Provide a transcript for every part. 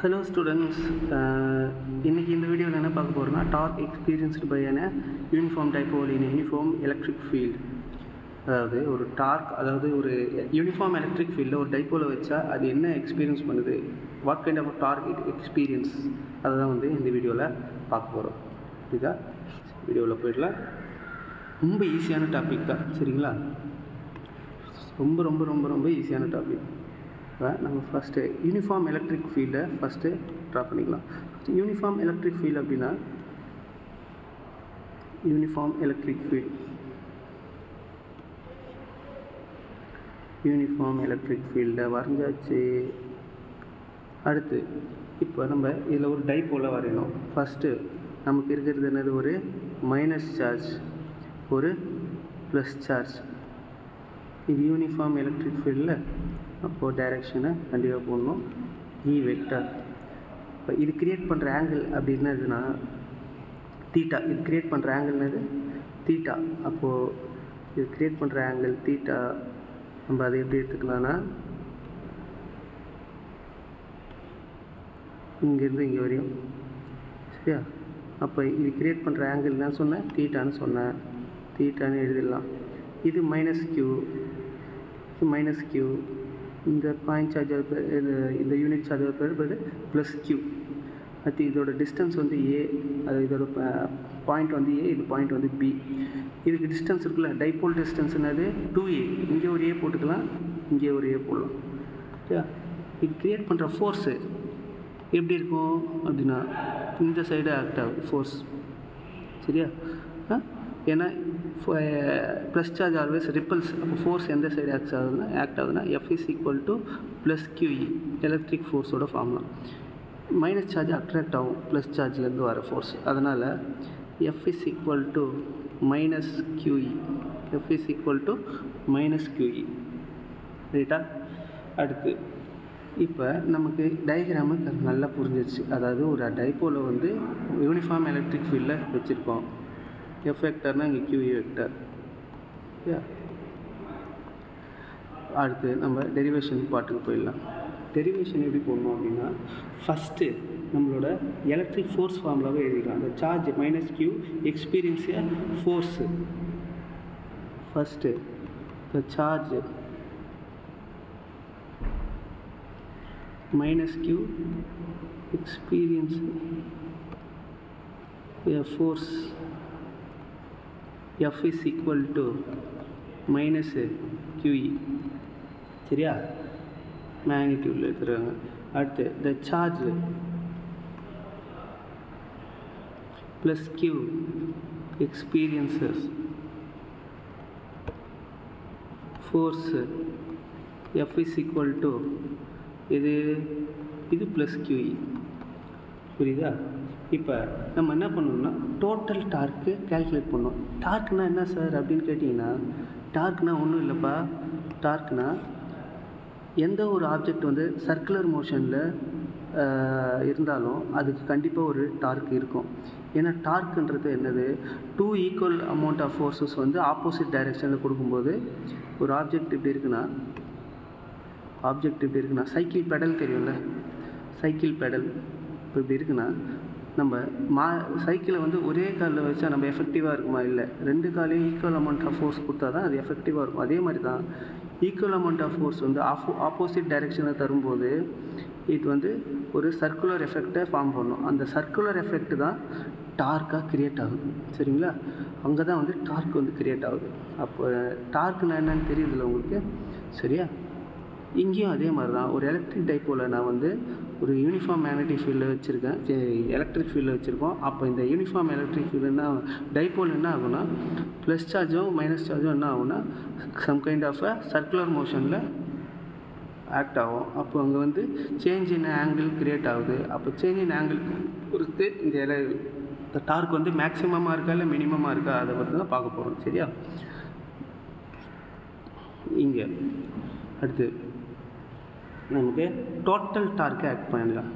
Hello students, இன்னைக்கு இந்த வீடியோவில் என்ன பார்க்க போகிறோம்னா torque experienced by an uniform dipole in a uniform electric field. அதாவது ஒரு டார்க், அதாவது ஒரு யூனிஃபார்ம் எலக்ட்ரிக் ஃபீல்டில் ஒரு டைப்போலை வச்சா அது என்ன எக்ஸ்பீரியன்ஸ் பண்ணுது, what kind of torque experience, அதை தான் வந்து இந்த வீடியோவில் பார்க்க போகிறோம். புரியுதா? வீடியோவில் போயிடலாம். ரொம்ப ஈஸியான டாபிக் தான், சரிங்களா? ரொம்ப ரொம்ப ரொம்ப ரொம்ப ஈஸியான டாபிக். நம்ம ஃபஸ்ட்டு யூனிஃபார்ம் எலக்ட்ரிக் ஃபீல்டை ஃபஸ்ட்டு ட்ரா பண்ணிக்கலாம். யூனிஃபார்ம் எலக்ட்ரிக் ஃபீல்டு அப்படின்னா யூனிஃபார்ம் எலக்ட்ரிக் ஃபீல்டை வரைஞ்சாச்சு. அடுத்து இப்போ நம்ம இதில் ஒரு டைப்போலை வரையணும். ஃபஸ்ட்டு நமக்கு இருக்கிறது என்னது, ஒரு மைனஸ் சார்ஜ், ஒரு ப்ளஸ் சார்ஜ். இது யூனிஃபார்ம் எலக்ட்ரிக் ஃபீல்டில் அப்போது டைரெக்ஷனை கண்டிப்பாக போடணும். இ வெக்டர். இப்போ இது க்ரியேட் பண்ணுற ஆங்கிள் அப்படி என்னதுன்னா தீட்டா. இது க்ரியேட் பண்ணுற ஆங்கிள் என்னது, தீட்டா. அப்போது இது க்ரியேட் பண்ணுற ஆங்கிள் தீட்டா. நம்ம அதை எப்படி எடுத்துக்கலாம்னா இங்கேருந்து இங்கே வரையும், சரியா? அப்போ இது க்ரியேட் பண்ணுற ஆங்கிள் தான் சொன்னேன், தீட்டான்னு சொன்னேன். தீட்டான்னு எழுதிடலாம். இது மைனஸ் கியூ, இது மைனஸ் கியூ. இந்த பாயிண்ட் சார்ஜ் இந்த யூனிட் சார்ஜ் பேர் ப்ளஸ் கியூ. அடுத்து இதோட டிஸ்டன்ஸ் வந்து ஏ, அது இதோட பாயிண்ட் வந்து ஏ, இது பாயிண்ட் வந்து பி. இதுக்கு டிஸ்டன்ஸ் இருக்குல்ல, டைப்போல் டிஸ்டன்ஸ் என்னது 2a. இங்கே ஒரு ஏ போட்டுக்கலாம், இங்கே ஒரு ஏ போடலாம், சரியா? இது க்ரியேட் பண்ணுற ஃபோர்ஸு எப்படி இருக்கும் அப்படின்னா இந்த சைடு ஆக்ட் ஆகுது ஃபோர்ஸ், சரியா? ஏன்னா ப்ளஸ் சார்ஜ் ஆல்வேஸ் ரிப்பல்ஸ். அப்போ ஃபோர்ஸ் எந்த சைடு ஆக்ட் ஆகுதுன்னா F is equal to plus QE, electric ஃபோர்ஸோட ஃபார்முலா. மைனஸ் சார்ஜ் அட்ராக்ட் ஆகும் ப்ளஸ் சார்ஜ்லேருந்து வர ஃபோர்ஸ். அதனால் F is equal to minus QE, F is equal to minus QE, ரைட்டா? அடுத்து இப்போ நமக்கு டயக்ராமு நல்லா புரிஞ்சிருச்சு. அதாவது ஒரு டைப்போலை வந்து யூனிஃபார்ம் எலக்ட்ரிக் ஃபீல்டில் வச்சுருக்கோம். F வெக்டர்னால் இங்கே QE வெக்டர், சரியா? அடுத்து நம்ம டெரிவேஷன் பார்ட்டுக்கு போயிடலாம். டெரிவேஷன் எப்படி போடணும் அப்படின்னா ஃபஸ்ட்டு நம்மளோட எலக்ட்ரிக் ஃபோர்ஸ் ஃபார்முலாவே எழுதிக்கலாம். அந்த charge minus Q experience force. First the charge minus Q experience force F is equal to minus QE, சரியா? மேக்னிடியூடில் எடுத்துருக்காங்க. அடுத்து the charge plus Q experiences force F is equal to இது plus QE, புரியுதா? இப்போ நம்ம என்ன பண்ணணும்னா டோட்டல் டார்க்கு கேல்குலேட் பண்ணோம். டார்க்னா என்ன சார் அப்படின்னு கேட்டிங்கன்னா, டார்க்னா ஒன்றும் இல்லைப்பா. டார்க்னா எந்த ஒரு ஆப்ஜெக்ட் வந்து சர்க்குலர் மோஷனில் இருந்தாலும் அதுக்கு கண்டிப்பாக ஒரு டார்க் இருக்கும். ஏன்னா டார்க்குன்றது என்னது, 2 ஈக்குவல் அமௌண்ட் ஆஃப் ஃபோர்ஸஸ் வந்து ஆப்போசிட் டைரெக்ஷனில் கொடுக்கும்போது ஒரு ஆப்ஜெக்ட் இப்படி இருக்குன்னா சைக்கிள் பெடல் தெரியும்ல, சைக்கிள் பெடல் இப்போ இப்படி இருக்குன்னா நம்ம சைக்கிளை வந்து ஒரே காலில் வச்சா நம்ம எஃபெக்டிவாக இருக்குமா? இல்லை, ரெண்டு காலையும் ஈக்குவல் அமௌண்ட் ஆஃப் ஃபோர்ஸ் கொடுத்தா தான் அது எஃபெக்டிவாக இருக்கும். அதே மாதிரி தான் ஈக்குவல் அமௌண்ட் ஆஃப் ஃபோர்ஸ் வந்து ஆப்போசிட் டைரெக்ஷனில் தரும்போது இது வந்து ஒரு சர்க்குலர் எஃபெக்டை ஃபார்ம் பண்ணும். அந்த சர்க்குலர் எஃபெக்ட் தான் டார்க்காக க்ரியேட் ஆகுது, சரிங்களா? அங்கே தான் வந்து டார்க் வந்து க்ரியேட் ஆகுது. அப்போ டார்க்னா என்னன்னு தெரியுதுல்ல உங்களுக்கு, சரியா? இங்கேயும் அதே மாதிரி தான். ஒரு எலக்ட்ரிக் டைப்போலை நான் வந்து ஒரு யூனிஃபார்ம் மேக்னெட்டிக் ஃபீல்டில் வச்சுருக்கேன், எலக்ட்ரிக் ஃபீல்டில் வச்சுருக்கோம். அப்போ இந்த யூனிஃபார்ம் எலக்ட்ரிக் ஃபீல்டு என்ன, டைப்போல் என்ன ஆகும்னா ப்ளஸ் சார்ஜும் மைனஸ் சார்ஜும் என்ன ஆகும்னா சம் கைண்ட் ஆஃப் சர்க்குலர் மோஷனில் ஆக்ட் ஆகும். அப்போ அங்கே வந்து சேஞ்ச் இன் ஆங்கிள் க்ரியேட் ஆகுது. அப்போ சேஞ்ச் இன் ஆங்கிள் பொறுத்து இந்த டார்க் வந்து மேக்ஸிமமாக இருக்கா இல்லை மினிமமாக இருக்கா, அதை பற்றி தான் பார்க்க போகிறோம், சரியா? இங்கே அடுத்து நமக்கு டோட்டல் டார்க்கை ஆக்ட் பண்ணலாம்.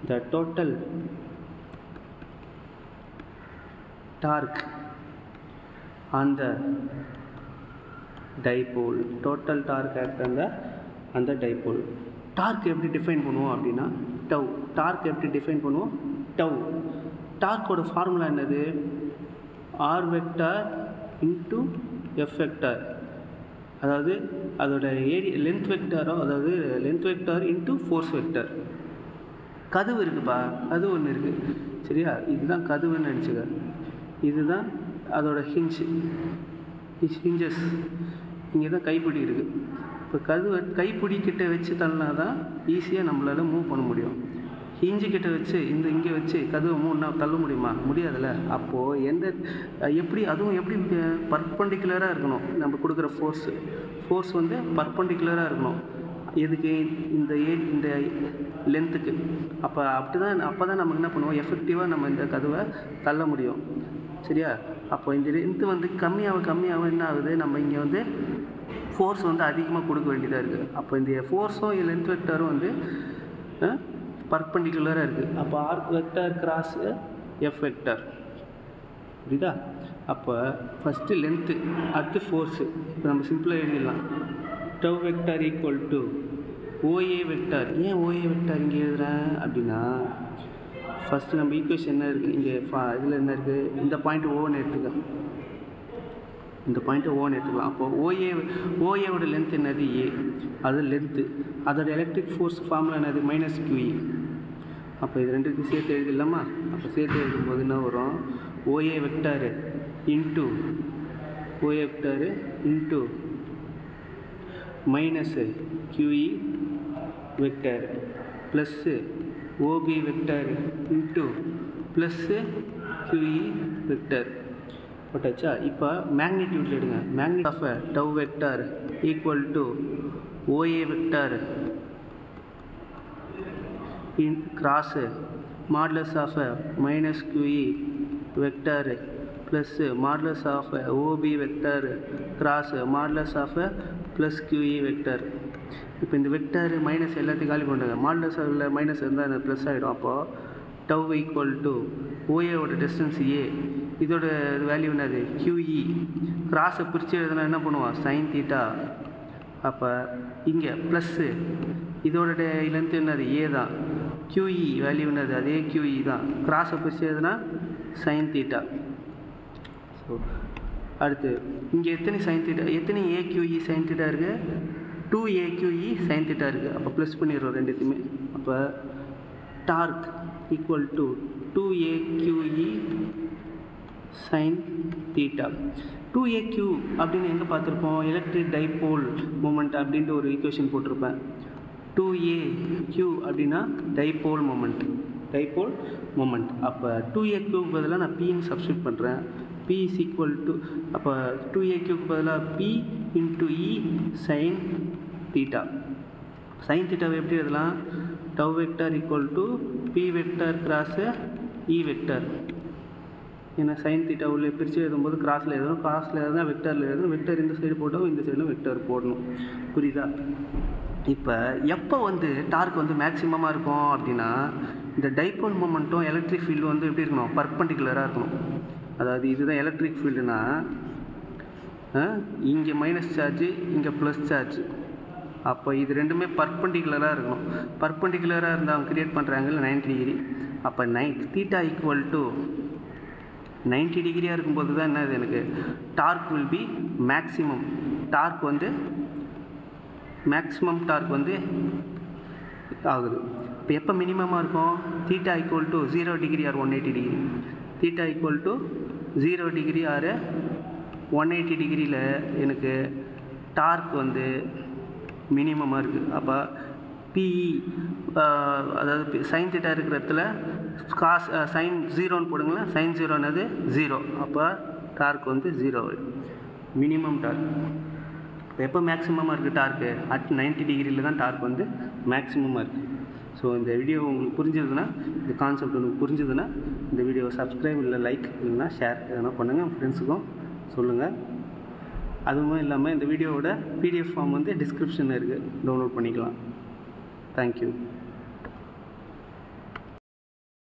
The total torque on the dipole, total torque act அந்த டைப்போல். டார்க் எப்படி டிஃபைன் பண்ணுவோம் அப்படின்னா டவ், டார்க் எப்படி டிஃபைன் பண்ணுவோம்? டவ். டார்க்கோட ஃபார்முலா என்னது? R vector into F vector, அதாவது அதோட ஏரியா லென்த் வெக்டாரோ, அதாவது length vector into force vector. கதவு இருக்குப்பா, கதவு ஒன்று இருக்குது சரியா? இதுதான் கதவுன்னு நினச்சிக்க. இதுதான் அதோட ஹிஞ்சஸ். இங்கே தான் கைப்பிடி இருக்குது. இப்போ கதவை கைப்பிடி கிட்ட வச்சு தள்ளினா தான் ஈஸியாக நம்மளால் மூவ் பண்ண முடியும். ஹிஞ்சு கிட்ட வச்சு இங்கே வச்சு கதவை மூவ்னா தள்ள முடியுமா? முடியாதுல்ல. அப்போது எப்படி அதுவும் எப்படி பர்பண்டிகுலராக இருக்கணும். நம்ம கொடுக்குற ஃபோர்ஸ் வந்து பர்பண்டிகுலராக இருக்கணும். எதுக்கு? இந்த லென்த்துக்கு. அப்போ தான் நம்ம என்ன பண்ணுவோம்? எஃபெக்டிவாக நம்ம இந்த கதவை தள்ள முடியும் சரியா? அப்போ இந்த லென்த்து வந்து கம்மியாக என்ன ஆகுது? நம்ம இங்கே வந்து ஃபோர்ஸ் வந்து அதிகமாக கொடுக்க வேண்டியதாக இருக்குது. அப்போ இந்த ஃபோர்ஸும் லென்த் வெக்டாரும் வந்து பர்பண்டிகுலராக இருக்குது. அப்போ R vector cross F vector, புரியுதா? அப்போ ஃபஸ்ட்டு லென்த்து, அடுத்து ஃபோர்ஸு. இப்போ நம்ம சிம்பிளாக எழுதிடலாம். Tau vector equal to OA vector. ஏன் ஓஏ வெக்டார் இங்கே எழுதுகிறேன் அப்படின்னா, ஃபஸ்ட்டு நம்ம ஈக்குவேஷன் என்ன இருக்குது இங்கே இதில் என்ன இருக்குது? இந்த பாயிண்ட் ஓன்னு எடுத்துக்கலாம். இந்த பாயிண்ட்டை ஓன்னு எடுத்துக்கலாம். அப்போது ஓஏவோட லென்த் என்னது? ஏ. அது லென்த்து. அதோட எலக்ட்ரிக் ஃபோர்ஸ் ஃபார்முலா என்னது? Minus QE. அப்போ இது ரெண்டுக்கும் சேர்த்து எழுதிடலாமா? அப்போ சேர்த்து எழுதும்போது என்ன வரும்? OA vector into minus QE vector plus OB vector into plus QE vector போட்டாச்சா? இப்போ மேக்னிடியூட்டில் எடுங்க. Magnitude of tau vector equal to OA vector in cross modulus of minus QE vector plus modulus of OB vector cross modulus of plus QE vector. இப்போ இந்த vector minus எல்லாத்தையும் காலி பண்ணுறாங்க. Modulus இல்லை மைனஸ் இருந்தால் அது ப்ளஸ் ஆகிடும். அப்போது டவ் ஈக்குவல் டு ஓஏவோட டிஸ்டன்ஸ் ஏ, இதோட வேல்யூ என்னது? QE. கிராஸை பிரித்து எழுதுனா என்ன பண்ணுவோம்? Sine theta. அப்போ இங்கே ப்ளஸ்ஸு, இதோட லென்த் என்னது? ஏ தான். QE வேல்யூ என்னது? அதே QE தான். கிராஸை பிரித்து எழுதுனா சைன் தீட்டா. ஸோ அடுத்து இங்கே எத்தனை சைன் தீட்டா, எத்தனை AQE சைன் தீட்டா இருக்குது? 2AQE சைன் தீட்டா இருக்குது. அப்போ ப்ளஸ் பண்ணிடுறோம் ரெண்டுத்தையுமே. அப்போ dark equal to 2AQE sine theta. 2AQ அப்படின்னு எங்கே பார்த்துருப்போம்? எலக்ட்ரிக் டைபோல் மூமெண்ட் அப்படின்ட்டு ஒரு ஈக்குவேஷன் போட்டிருப்பேன். 2AQ அப்படின்னா டைபோல் மூமெண்ட். அப்போ 2AQ பதிலாக நான் Pன்னு சப்ஸ்டியூட் பண்ணுறேன். P இஸ் ஈக்குவல் டு, அப்போ 2AQக்கு பதிலாக P into E sine theta. Sine தீட்டாவை எப்படி எழுதலாம்? Tau vector equal to P vector cross E vector. ஏன்னா சைன் தீட்டா உள்ள பிரித்து எழுதும்போது கிராஸில் எழுதணும், கிராஸில் எழுதுனா வெக்டாரில் எழுதணும். வெக்டார் இந்த சைடு போட்டோம், இந்த சைடும் வெக்டார் போடணும். புரியுதா? இப்போ எப்போ வந்து டார்க் வந்து மேக்ஸிமமாக இருக்கும் அப்படின்னா, இந்த டைபோல் மூமெண்ட்டும் எலக்ட்ரிக் ஃபீல்டு வந்து எப்படி இருக்கணும்? பர்பண்டிகுலராக இருக்கணும். அதாவது இதுதான் எலக்ட்ரிக் ஃபீல்டுனா, இங்கே மைனஸ் சார்ஜு, இங்கே ப்ளஸ் சார்ஜ். அப்போ இது ரெண்டுமே பர்பண்டிகுலராக இருக்கணும். பர்பண்டிகுலராக இருந்தால் அவங்க கிரியேட் பண்ணுற ஆங்கிள் 90 டிகிரி. அப்போ தீட்டா ஈக்குவல் டு 90 டிகிரியாக இருக்கும்போது தான் என்னது? எனக்கு torque will be maximum. Maximum torque வந்து ஆகுது. இப்போ எப்போ மினிமமாக இருக்கும்? Theta equal to 0 degree or 180 degree. Theta equal to 0 degree or 180 டிகிரியில் எனக்கு டார்க் வந்து மினிமமாக இருக்குது. அப்போ PE, அதாவது சைன் தீட்டா இருக்கிற இடத்துல காஸ் சைன் 0ன்னு போடுங்களேன். சைன் 0னது 0. அப்போ டார்க் வந்து 0, மினிமம் டார்க். இப்போ எப்போ மேக்ஸிமமாக இருக்குது டார்க்கு? அட் 90 டிகிரியில் தான் டார்க் வந்து மேக்ஸிமமாக இருக்குது. ஸோ இந்த வீடியோ உங்களுக்கு புரிஞ்சதுன்னா, இந்த கான்செப்ட் உங்களுக்கு புரிஞ்சதுன்னா, இந்த வீடியோவை சப்ஸ்கிரைப் இல்லை லைக் இல்லைன்னா ஷேர் எதனா பண்ணுங்கள், ஃப்ரெண்ட்ஸுக்கும் சொல்லுங்கள். அதுவும் இல்லாமல் இந்த வீடியோவோட PDF ஃபார்ம் வந்து டிஸ்கிரிப்ஷனில் இருக்குது, டவுன்லோட் பண்ணிக்கலாம். தேங்க்யூ.